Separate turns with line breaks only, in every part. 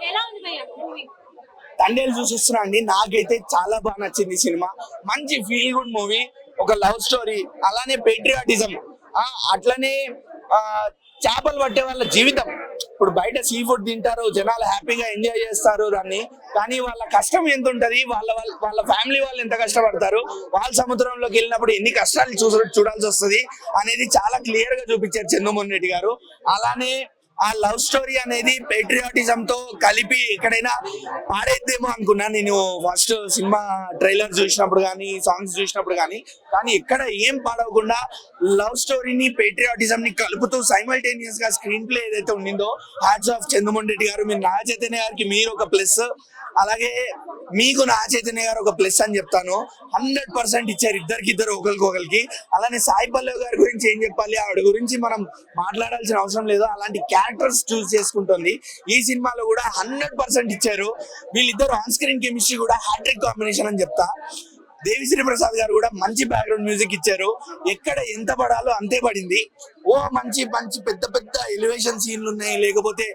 ఎలా ఉంది భయ్యా మూవీ?
తండేలు చూసిస్తున్నా అండి. నాకైతే చాలా బాగా నచ్చింది ఈ సినిమా. మంచి ఫీల్ గుడ్ మూవీ, ఒక లవ్ స్టోరీ, అలానే పేట్రియాటిజం, అట్లనే చేపలు పట్టే వాళ్ళ జీవితం. ఇప్పుడు బయట సీ ఫుడ్ తింటారు, జనాలు హ్యాపీగా ఎంజాయ్ చేస్తారు దాన్ని, కానీ వాళ్ళ కష్టం ఎంత ఉంటది, వాళ్ళ వాళ్ళ ఫ్యామిలీ వాళ్ళు ఎంత కష్టపడతారు, వాళ్ళ సముద్రంలోకి వెళ్ళినప్పుడు ఎన్ని కష్టాలు చూడాల్సి వస్తుంది అనేది చాలా క్లియర్ గా చూపించారు చంద్రమోహన్ రెడ్డి గారు. అలానే ఆ లవ్ స్టోరీ అనేది పేట్రియాటిజం తో కలిపి ఎక్కడైనా పాడైద్దేమో అనుకున్నా నేను ఫస్ట్ సినిమా ట్రైలర్ చూసినప్పుడు కానీ సాంగ్స్ చూసినప్పుడు కానీ ఎక్కడ ఏం పాడవకుండా లవ్ స్టోరీని పేట్రియాటిజం ని కలుపుతూ సైమల్టేనియస్ గా స్క్రీన్ ప్లే ఏదైతే ఉండిందో, హ్యాట్స్ ఆఫ్ చంద్రమోహన్ రెడ్డి గారు. మీరు నాగ చైతన్య గారికి మీరు ఒక ప్లస్, అలాగే మీకు నాగ చైతన్య గారు ఒక ప్లస్ అని చెప్తాను. 100% ఇచ్చారు ఇద్దరికిద్దరు ఒకరికి. అలానే సాయి పల్లవి గారి గురించి ఏం చెప్పాలి, ఆవిడ గురించి మనం మాట్లాడాల్సిన అవసరం లేదు. అలాంటి క్యారెక్టర్స్ చూస్ చేసుకుంటుంది. ఈ సినిమాలో కూడా 100% ఇచ్చారు. వీళ్ళిద్దరు ఆన్ స్క్రీన్ కెమిస్ట్రీ కూడా హ్యాట్రిక్ కాంబినేషన్ అని చెప్తా. దేవిశ్రీ ప్రసాద్ గారు కూడా మంచి బ్యాక్గ్రౌండ్ మ్యూజిక్ ఇచ్చారు. ఎక్కడ ఎంత పడాలో అంతే పడింది. మంచి పెద్ద పెద్ద ఎలివేషన్ సీన్లు ఉన్నాయి, లేకపోతే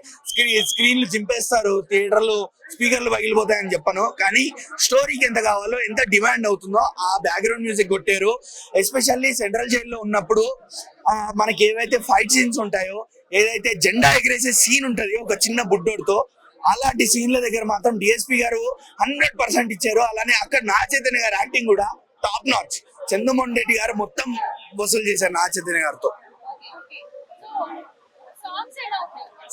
స్క్రీన్లు చింపేస్తారు, థియేటర్లు స్పీకర్లు పగిలిపోతాయని చెప్పను, కానీ స్టోరీకి ఎంత కావాలో, ఎంత డిమాండ్ అవుతుందో ఆ బ్యాక్గ్రౌండ్ మ్యూజిక్ కొట్టారు. ఎస్పెషల్లీ సెంట్రల్ జైల్లో ఉన్నప్పుడు మనకి ఏవైతే ఫైట్ సీన్స్ ఉంటాయో, ఏదైతే జెండా ఎగరేసే సీన్ ఉంటది ఒక చిన్న బుడ్డోడితో, అలాంటి సీన్ల దగ్గర మాత్రం డిఎస్పీ గారు 100% ఇచ్చారు. అలానే అక్కడ నాగ చైతన్య గారు యాక్టింగ్ కూడా టాప్ నాచ్. చంద్రమోహన్ రెడ్డి గారు మొత్తం వసూలు చేశారు నాగ చైతన్య గారితో.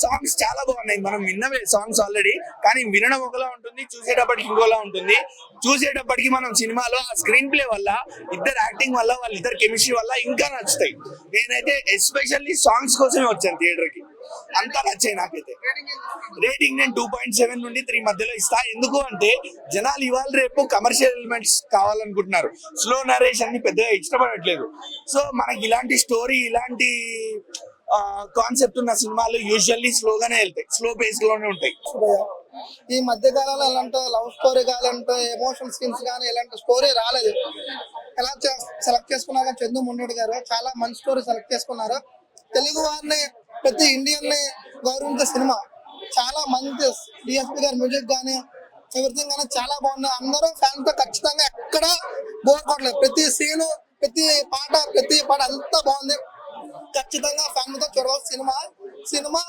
సాంగ్స్ చాలా బాగున్నాయి. మనం విన్నవే సాంగ్స్ ఆల్రెడీ, కానీ వినడం ఒకలా ఉంటుంది, చూసేటప్పటికి ఇంకోలా ఉంటుంది. చూసేటప్పటికి మనం సినిమాలో ఆ స్క్రీన్ ప్లే వల్ల, ఇద్దరు యాక్టింగ్ వల్ల, వాళ్ళిద్దరు కెమిస్ట్రీ వల్ల ఇంకా నచ్చుతాయి. నేనైతే ఎస్పెషల్లీ సాంగ్స్ కోసమే వచ్చాను థియేటర్ కి, అంతా నచ్చాయి నాకైతే. రేటింగ్ నేను 2.7 నుండి 3 మధ్యలో ఇస్తా. ఎందుకు అంటే జనాలు ఇవాళ రేపు కమర్షియల్ ఎలిమెంట్స్ కావాలనుకుంటున్నారు, స్లో నరేషన్ ని పెద్దగా ఇష్టపడట్లేదు. సో మనకి ఇలాంటి స్టోరీ, ఇలాంటి కాన్సెప్ట్ ఉన్న సినిమాలు యూజువల్లీ స్లోగానే వెళ్తాయి, స్లో పేస్ లోనే ఉంటాయి.
ఈ మధ్య కాలంలో ఎలాంటి లవ్ స్టోరీ కావాలంటే ఎమోషనల్ సీన్స్ కానీ ఎలాంటి స్టోరీ రాలేదు. ఎలా సెలెక్ట్ చేసుకున్నారు చంద్రమోహన్ రెడ్డి గారు, చాలా మంచి స్టోరీ సెలెక్ట్ చేసుకున్నారు. తెలుగు వారిని, ప్రతి ఇండియన్ ని గౌరవించే సినిమా. చాలా మంచి డిఎస్పీ గారి మ్యూజిక్ కానీ ఎవ్రీథింగ్ కానీ చాలా బాగుంది. అందరూ ఫ్యాన్స్ తో ఖచ్చితంగా ఎక్కడ బోర్ కొట్టలేదు. ప్రతి సీను, ప్రతి పాట అంతా బాగుంది. ఖచ్చితంగా ఫ్యామిలీ తో చూడవలసిన సినిమా.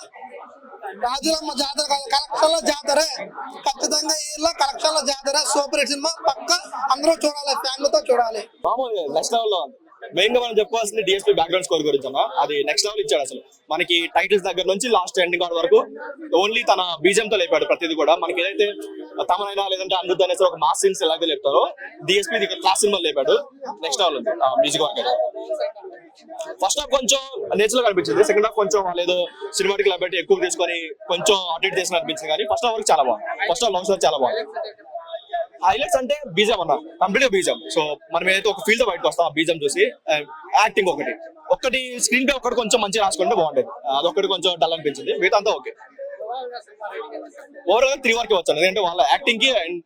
రాజులమ్మ జాతర కాదు, కలెక్షన్ల జాతరే. ఖచ్చితంగా ఈ కలెక్షన్ల జాతర సూపర్ హిట్ సినిమా, పక్క అందరూ చూడాలి, ఫ్యామిలీతో చూడాలి.
నెక్స్ట్ లెవెల్ లో మెయిన్ గా మనం చెప్పుకోవాల్సింది డిఎస్పీ బ్యాక్గ్రౌండ్ స్కోర్ గురించి అన్న. అది నెక్స్ట్ లెవెల్ ఇచ్చాడు. అసలు మనకి టైటిల్స్ దగ్గర నుంచి లాస్ట్ ఎండింగ్ వరకు ఓన్లీ తన బీజంతో లేపాడు ప్రతిది కూడా. మనకి ఏదైతే తమనైనా లేదంటే అనిరుద్ధ్ అనేసి ఒక మాస్ సీన్స్ ఎలాగో లేపుతారో, డిఎస్పీ క్లాస్ సినిమా లేపాడు. నెక్స్ట్ లెవెల్ ఉంది మ్యూజిక్ వర్క్. ఫస్ట్ హాఫ్ కొంచెం నేచురల్ అనిపించింది, సెకండ్ హాఫ్ కొంచెం వాళ్ళు ఏదో సినిమాటిక్ లైబ్రరీ ఎక్కువ తీసుకొని కొంచెం అప్డేట్ చేసిన అనిపించింది. కానీ ఫస్ట్ హాఫ్ వరకు చాలా బాగుంది. ఫస్ట్ హాఫ్ లాంగ్ చాలా బాగుంది. హైలైట్స్ అంటే బీజం అన్న, కంప్లీట్ గా బీజం. సో మనం ఏదైతే ఒక ఫీల్డ్ బయటకు వస్తాం ఆ బీజం చూసి. యాక్టింగ్ ఒకటి స్క్రీన్ పే ఒకటి కొంచెం మంచిగా రాసుకుంటే బాగుండేది, అదొకటి కొంచెం డల్ అనిపించింది. మిగతా అంతా ఓకే. ఓవరాల్ 3 వరకు వచ్చాను, ఎందుకంటే వాళ్ళ యాక్టింగ్ కి అండ్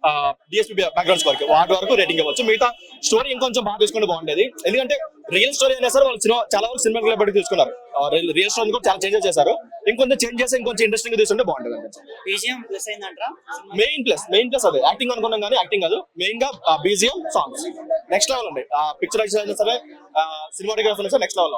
డిఎస్పీ బ్యాక్గ్రౌండ్స్ వరకు వాటి వరకు రేటింగ్ ఇవ్వచ్చు. మిగతా స్టోరీ ఇంకొంచెం బాగా తీసుకుంటే బాగుండేది. ఎందుకంటే రియల్ స్టోరీ అయినా సరే వాళ్ళు చాలా వరకు సినిమా బట్టి తీసుకున్నారు. రియల్ స్టోరీ కూడా చాలా చేంజెస్ చేశారు. ఇంకొంచెం చేంజ్ చేసి ఇంకొంచెం ఇంట్రెస్టింగ్ గా తీసుకుంటే బాగుంటుంది. మెయిన్ ప్లస్ అదే యాక్టింగ్ అనుకున్నాం, కానీ యాక్టింగ్ కాదు, మెయిన్ గా బీజిఎం, సాంగ్స్ నెక్స్ట్ లెవెల్ ఉంది. పిక్చరైజేషన్ అయినా సరే, సినిమాటోగ్రఫీ సరే నెక్స్ట్ లెవెల్.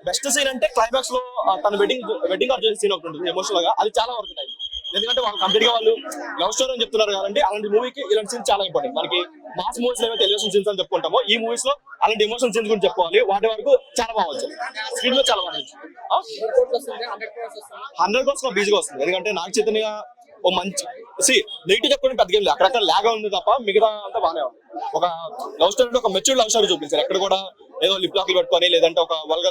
బెస్ట్ సీన్ అంటే క్లైమాక్స్ లో తన వెడ్డింగ్ ఆర్డర్ సీన్ ఒకటి ఉంటుంది ఎమోషనల్ గా, అది చాలా వరకు టైం. ఎందుకంటే వాళ్ళు కంప్లీట్ గా వాళ్ళు లవ్ స్టోరీ అని చెప్తున్నారు కాబట్టి అలాంటి మూవీకి ఇలాంటి సీన్స్ చాలా ఇంపార్టెంట్. మనకి మాస్ మూవీస్ ఏవైతే ఎలివేషన్ సీన్స్ అని చెప్పుకుంటామో, ఈ మూవీస్ లో అలాంటి ఎమోషనల్ సీన్స్ గురించి చెప్పుకోవాలి. వాటి వరకు చాలా బాగా వచ్చాయి. స్క్రీన్ లో చాలా బాగా 100 crores బీజీగా వస్తుంది. ఎందుకంటే నాగ చైతన్య ఓ మంచి నెగిటివ్ చెప్పుకుంటే పెద్ద గేమ్ లేదు, అక్కడక్కడ లాగా ఉంది తప్ప మిగతా అంతా బాగానే ఉంది. ఒక లవ్ స్టోరీ, ఒక మెచ్యూర్ లవ్ స్టోరీ చూపించారు. ఎక్కడ కూడా ఏదో లిప్ లాక్లు పెట్టుకొని లేదంటే ఒక వర్గ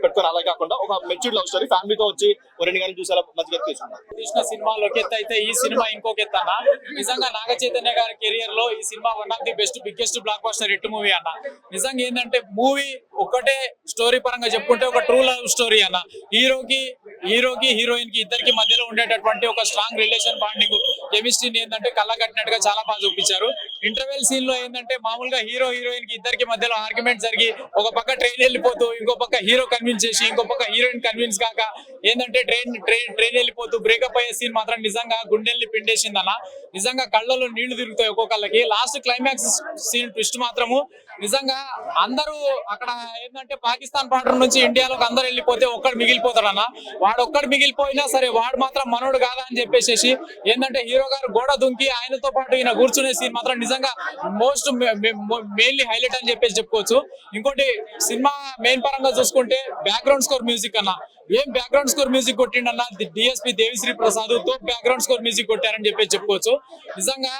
పెట్టుకొని అలా కాకుండా ఒక మెచ్యూర్ లవ్ స్టోరీ ఫ్యామిలీతో వచ్చి రెండు గారిని చూసేలా మంచిగా తీసుకున్నారు.
తీసిన సినిమాలో ఎత్తు అయితే ఈ సినిమా ఇంకొక ఎత్తు అన్న. నిజంగా నాగ చైతన్య గారి కెరియర్ లో ఈ cinema one of the biggest block buster hit movie అన్న. నిజంగా ఏంటంటే మూవీ ఒక్కటే స్టోరీ పరంగా చెప్పుకుంటే ఒక ట్రూ లవ్ స్టోరీ అన్న. హీరోకి హీరోయిన్ కి ఇద్దరికి మధ్యలో ఉండేటటువంటి ఒక స్ట్రాంగ్ రిలేషన్ బాండింగ్, కెమిస్ట్రీని ఏంటంటే కళ్ళ కట్టినట్టుగా చాలా బాగా చూపించారు. ఇంటర్వెల్ సీన్ లో ఏంటంటే మామూలుగా హీరోయిన్ కి ఇద్దరికి మధ్యలో ఆర్గ్యుమెంట్ జరిగి జరిగి ఒక పక్క ట్రైన్ వెళ్ళిపోతూ ఇంకో పక్క హీరో కన్విన్స్ చేసి ఇంకో పక్క హీరోయిన్ కన్విన్స్ కాక ఏంటంటే ట్రైన్ వెళ్ళిపోతూ బ్రేకప్ అయ్యే సీన్ మాత్రం నిజంగా గుండెల్ని పిండేసిందన్న. నిజంగా కళ్ళలో నీళ్లు తిరుగుతాయి ఒక్కొక్కళ్ళకి. లాస్ట్ క్లైమాక్స్ సీన్ ట్విస్ట్ మాత్రము నిజంగా అందరూ అక్కడ ఏంటంటే పాకిస్తాన్ బార్డర్ నుంచి ఇండియాలోకి అందరు వెళ్ళిపోతే ఒక్కడు మిగిలిపోతాడన్న. వాడు ఒక్కడు మిగిలిపోయినా సరే వాడు మాత్రం మనోడు కాదా అని చెప్పేసి ఏంటంటే హీరో గారు గోడ దుంకి ఆయనతో పాటు ఈయన కూర్చునే సీన్ మాత్రం నిజంగా మోస్ట్ మెయిన్లీ హైలైట్ అని చెప్పేసి చెప్పుకోవచ్చు. ఇంకోటి సినిమా మెయిన్ పరంగా చూసుకుంటే బ్యాక్గ్రౌండ్ స్కోర్ మ్యూజిక్ అన్న ఏం బ్యాక్గ్రౌండ్ స్కోర్ మ్యూజిక్ కొట్టిండన్న డిఎస్పి దేవిశ్రీ ప్రసాద్ తో బ్యాక్గ్రౌండ్ స్కోర్ మ్యూజిక్ కొట్టారని చెప్పేసి చెప్పుకోవచ్చు. నిజంగా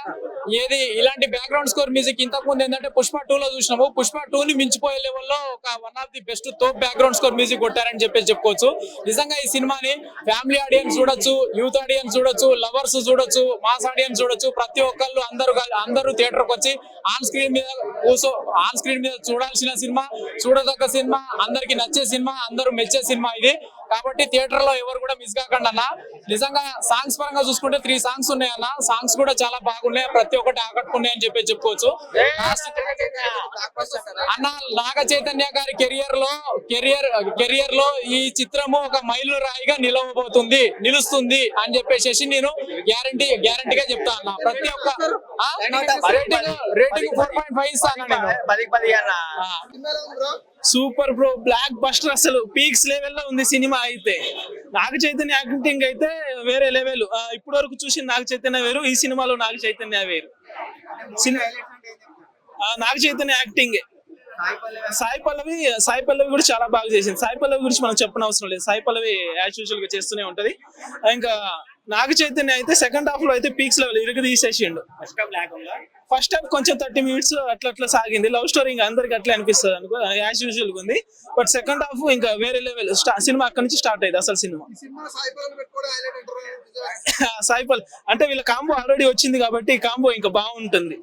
ఏది ఇలాంటి బ్యాక్గ్రౌండ్ స్కోర్ మ్యూజిక్ ఇంతకు ముందు ఏంటంటే పుష్ప 2 లో చూసినాము. పుష్ప 2 ని మించిపోయే లెవెల్లో ఒక వన్ ఆఫ్ ది బెస్ట్ తో బ్యాక్గ్రౌండ్ స్కోర్ మ్యూజిక్ కొట్టారని చెప్పేసి చెప్పుకోవచ్చు. నిజంగా ఈ సినిమాని ఫ్యామిలీ ఆడియన్స్ చూడొచ్చు, యూత్ ఆడియన్స్ చూడొచ్చు, లవర్స్ చూడొచ్చు, మాస్ ఆడియన్స్ చూడొచ్చు. ప్రతి ఒక్కళ్ళు అందరూ థియేటర్కి వచ్చి ఆన్ స్క్రీన్ మీద చూడాల్సిన సినిమా, చూడదగ్గ సినిమా, అందరికి నచ్చే సినిమా, అందరూ మెచ్చే సినిమా ఇది. కాబట్టి థియేటర్ లో ఎవరు కూడా మిస్ కాకండి అన్న. నిజంగా సాంగ్స్ పరంగా చూసుకుంటే 3 సాంగ్స్ ఉన్నాయన్న. సాంగ్స్ కూడా చాలా బాగున్నాయి, ప్రతి ఒక్కటి ఆకట్టుకున్నాయి అని చెప్పి చెప్పుకోవచ్చు. అన్న నాగ చైతన్య గారి కెరియర్ లో ఈ చిత్రము ఒక మైలు రాయిగా నిలుస్తుంది అని చెప్పేసి నేను గ్యారంటీగా చెప్తా అన్న. ప్రతి ఒక్క రేటింగ్ 4.5 ఇస్తాను నేను.
సూపర్ బ్రో, బ్లాక్ బస్టర్, అసలు పీక్స్ లెవెల్లో ఉంది సినిమా. అయితే నాగ చైతన్య యాక్టింగ్ అయితే వేరే లెవెల్. ఇప్పటి వరకు చూసిన నాగ చైతన్య వేరు, ఈ సినిమాలో నాగ చైతన్య వేరు. నాగ చైతన్య యాక్టింగ్, సాయి పల్లవి కూడా చాలా బాగా చేసింది. సాయి పల్లవి గురించి మనం చెప్పనవసరం లేదు, సాయి పల్లవి యాజ్ యూజువల్ గా చేస్తూనే ఉంటది. ఇంకా నాగ చైతన్య అయితే సెకండ్ హాఫ్ లో అయితే పీక్స్ లెవెల్ ఇరుగు తీసేసిండు. ఫస్ట్ హాఫ్ కొంచెం 30 minutes అట్లా సాగింది. లవ్ స్టోరీ ఇంకా అందరికి అట్లా అనిపిస్తుంది అనుకో, యాజ్ యూజువల్ గా ఉంది. బట్ సెకండ్ హాఫ్ ఇంకా వేరే లెవెల్. సినిమా అక్కడ నుంచి స్టార్ట్ అయింది అసలు సినిమా. సాయిపల్ అంటే వీళ్ళ కాంబో ఆల్రెడీ వచ్చింది కాబట్టి కాంబో ఇంకా బాగుంటుంది.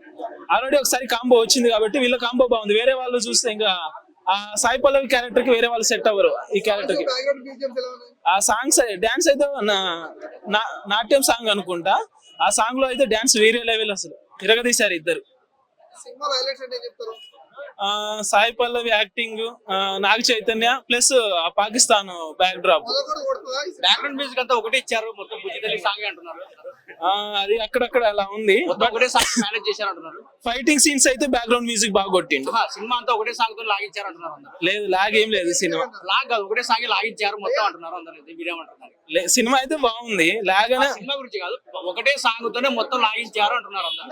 ఆల్రెడీ ఒకసారి కాంబో వచ్చింది కాబట్టి వీళ్ళ కాంబో బాగుంది. వేరే వాళ్ళు చూస్తే ఇంకా ఆ సాయి పల్లవి క్యారెక్టర్ కి వేరే వాళ్ళు సెట్ అవ్వరు. ఈ క్యారెక్టర్ కి ఆ సాంగ్స్ డాన్స్ అయితే నాట్యం సాంగ్ అనుకుంటా. ఆ సాంగ్ లో అయితే డాన్స్ వేరే లెవెల్, అసలు తిరగదీశారు ఇద్దరు. Sai Pallavi acting, Naga Chaitanya plus Pakistan backdrop.
Background music అంతా ఒకటే ఇచ్చారు, మొత్తం బుజ్జితల్లి సాంగ్ అంటున్నారు.
అది అక్కడక్కడ అలా ఉంది.
ఒకటే సాంగ్ మేనేజ్ చేశారు అంటున్నారు.
ఫైటింగ్ సీన్స్ అయితే బ్యాక్గ్రౌండ్ మ్యూజిక్ బాగా కొట్టిండు.
సినిమా అంతా ఒకటే సాంగ్ తో లాగించారు అంటున్నారు.
లేదు లాగ్ ఏం లేదు సినిమా.
లాగ్ కాదు, ఒకటే సాంగ్ లాగించారు మొత్తం అంటున్నారు అందరూ. మీరేమంటున్నారు?
సినిమా అయితే బాగుంది. లాగ్ అనే
సినిమా గురించి కాదు, ఒకటే సాంగ్ తోనే మొత్తం లాగించారు అంటున్నారు అందరూ.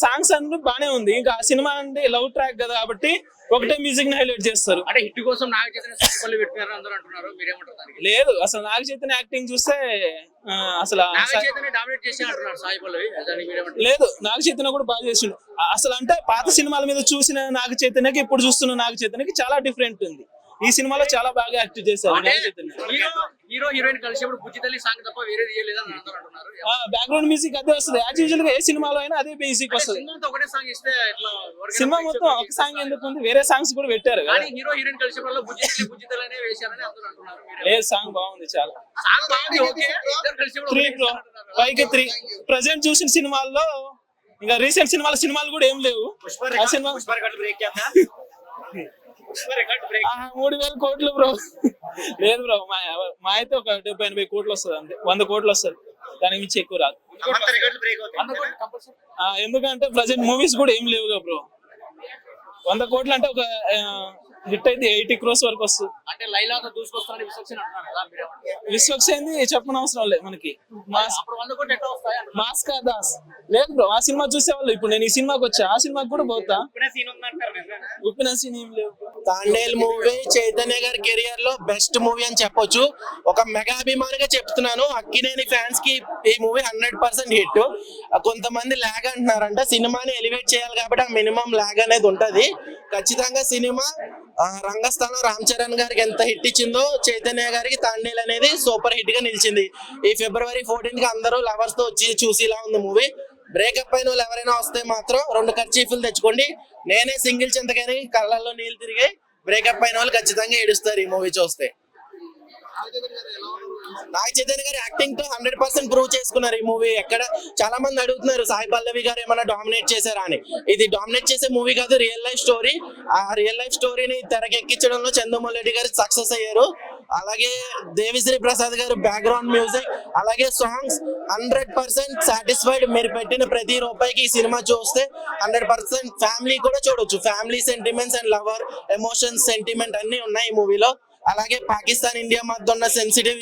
సాంగ్స్ అంటే బానే ఉంది. ఇంకా ఆ సినిమా అంటే లవ్ ట్రాక్ కదా కాబట్టి ఒకటే మ్యూజిక్ ని హైలైట్ చేస్తారు.
అంటే హిట్ కోసం నాగ చైతన్య సాయిపల్లి పెట్టినారు అందరూ అంటున్నారు. మీరేమంటారు?
లేదు, అసలు నాగ చైతన్య యాక్టింగ్ చూస్తే అసలు
డామినేట్ చేసి అంటున్నారు సాయిపల్లి.
లేదు, నాగ చైతన్య కూడా బాగా చేసిండు. అసలు అంటే పాత సినిమాల మీద చూసిన నాగ చైతన్యకి ఇప్పుడు చూస్తున్న నాగ చైతన్యకి చాలా డిఫరెంట్ ఉంది. ఈ సినిమాలో చాలా బాగా యాక్ట్ చేశారు నాగ చైతన్య.
హీరో హీరోయిన్ కలిసినప్పుడు బుజ్జితల్లి సాంగ్ తప్ప వేరేది చేయలేదని అందరూ అంటున్నారు.
బ్యాక్గ్రౌండ్ మ్యూజిక్ అదే వస్తుంది యాజ్ యూజువల్ గా. ఏ సినిమాలో అయినా అదే మ్యూజిక్ వస్తుంది.
ఒకటే సాంగ్ ఇస్తే
సినిమా మొత్తం ఒక సాంగ్ ఎందుకు ఉంది, వేరే సాంగ్స్ కూడా పెట్టారు.
హీరో హీరోయిన్ కలిసినప్పుడు బుజ్జితల్లి అనే వేశారని అందరూ అంటున్నారు.
ఏ సాంగ్ బాగుంది చాలా.
సాంగ్ బాగుంది, ఓకే. ఇద్దరు కలిసినప్పుడు
3 బ్రో, పైకి 3. ప్రజెంట్ చూసిన సినిమాల్లో ఇంకా రీసెంట్ సినిమాలు కూడా ఏం లేవు. ఆ సినిమా 3,000 కోట్లు బ్రో. లేదు బ్రో, మా అయితే ఒక 70-80 కోట్లు వస్తుంది అంతే. 100 కోట్లు వస్తుంది, దానికి మించి ఎక్కువ రాదు. ఎందుకంటే ప్రజెంట్ మూవీస్ కూడా ఏం లేవుగా బ్రో. 100 కోట్లు అంటే ఒక హిట్ అయితే 80 crores వరకు వస్తుంది.
అంటే లైలాతో దూసుకొస్తారని విశ్వక్సేన్ అంటున్నారు కదా,
విశ్వక్సేన్ చెప్పనవసరం లేదు మనకి. మాస్కా దాస్ లేదు బ్రో, ఆ సినిమా చూసేవాళ్ళు. ఇప్పుడు నేను ఈ సినిమాకి వచ్చా, ఆ సినిమాకి కూడా పోతా. ఉప్పిన సీన్ ఏం లేవు.
తాండేల్ మూవీ చైతన్య గారి కెరియర్ లో బెస్ట్ మూవీ అని చెప్పొచ్చు. ఒక మెగా అభిమానిగా చెప్తున్నాను. అక్కినేని ఫ్యాన్స్ కి ఈ మూవీ 100% హిట్. కొంతమంది లాగ్ అంటున్నారంట. సినిమాని ఎలివేట్ చేయాలి కాబట్టి ఆ మినిమం లాగ్ అనేది ఉంటది. ఖచ్చితంగా సినిమా రంగస్థానం రామ్ చరణ్ గారికి ఎంత హిట్ ఇచ్చిందో చైతన్య గారికి తాండేల్ అనేది సూపర్ హిట్ గా నిలిచింది. ఈ February 14 కి అందరూ లవర్స్ తో వచ్చి చూసేలా ఉంది మూవీ. బ్రేకప్ అయిన వాళ్ళు ఎవరైనా వస్తే మాత్రం 2 కర్చీఫ్లు తెచ్చుకోండి. నేనే సింగిల్ చింతకని కళ్ళల్లో నీళ్ళు తిరిగి బ్రేకప్ అయిన వాళ్ళు ఖచ్చితంగా ఏడుస్తారు ఈ మూవీ చూస్తే.
నాగ చైతన్య గారి యాక్టింగ్ తో 100% ప్రూవ్ చేసుకున్నారు ఈ మూవీ. ఎక్కడ చాలా మంది అడుగుతున్నారు సాయి పల్లవి గారు ఏమైనా డామినేట్ చేశారా అని. ఇది డామినేట్ చేసే మూవీ కాదు, రియల్ లైఫ్ స్టోరీ. ఆ రియల్ లైఫ్ స్టోరీని తెరకెక్కించడంలో చంద్రమోహన్ రెడ్డి గారు సక్సెస్ అయ్యారు. అలాగే దేవిశ్రీ ప్రసాద్ గారు బ్యాక్గ్రౌండ్ మ్యూజిక్, అలాగే సాంగ్స్ 100% సాటిస్ఫైడ్. మీరు పెట్టిన ప్రతి రూపాయికి ఈ సినిమా చూస్తే 100% ఫ్యామిలీ కూడా చూడొచ్చు. Family sentiments and lover emotions sentiment అన్ని ఉన్నాయి ఈ మూవీలో. అలాగే పాకిస్తాన్ ఇండియా మధ్య ఉన్న సెన్సిటివ్